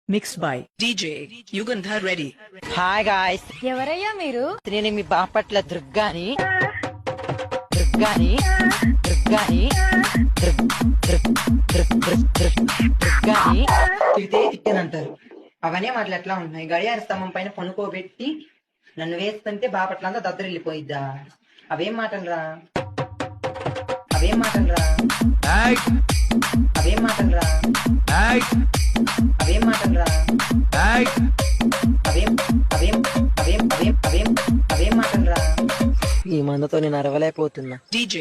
Mixed by DJ Yugandhar Reddy. Hi guys, ఎవరయ్యా మీరు? నేను మీ బాపట్ల దుర్గాని దుర్గాని దుర్గాని దుర్గాని తిడితే తిట్టానంటారు. అవన్నీ మాటలు ఎట్లా ఉన్నాయి? గడియార స్తంభం పైన పనుకోబెట్టి నన్ను వేస్తుంటే బాపట్ల అంతా దద్దరిల్లిపోయిద్దా? అవేం మాటలురా, అవేం మాటలురా, అవేం మాటలురా, అవేం మాటలురా, అవేం అవేం అవేం అవేం అవేం అవేం మాటలురా. ఈ మందుతో నేను అరవలేకపోతున్నా. DJ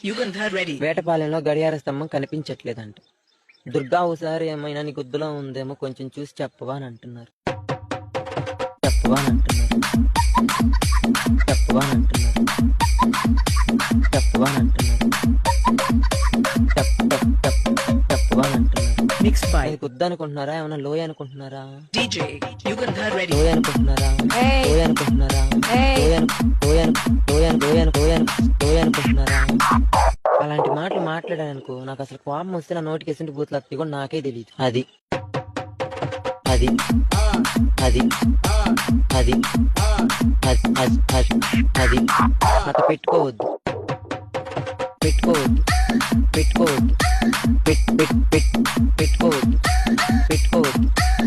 Yugandhar Reddy. వేటపాలెంలో గడియార స్తంభం కనిపించట్లేదంట. దుర్గా ఒకసారి ఏమైనా నీ గుద్దులో ఉందేమో కొంచెం చూసి చెప్పవా అని అంటున్నారు. చెప్పవా అని అంటున్నారు. చెప్పవా అని అంటున్నారు. చెప్పవా అని అంటున్నారు. చెప్పవా అని అంటున్నారు. Mixed by ఇది గుద్ద అనుకుంటున్నారా, ఏమన్నా లోయ అనుకుంటున్నారా? DJ Yugandhar Reddy. లోయ అనుకుంటున్నారా? ఏయ్. లోయ అనుకుంటున్నారా? ఏయ్. లోయ అనుకుంటున్నారా? అలాంటి మాటలు మాట్లాడానుకో, నాకు అసలు కోపం వస్తే నా నోటికి ఎసుంటి బూతులు వస్తాయి కూడా నాకే తెలియదు. అది అది అది అది అది నాతో పెట్టుకోవద్దు, పెట్టుకోవద్దు, పెట్టుకోవద్దు, పెట్టుకోవద్దు, పెట్టుకోవద్దు.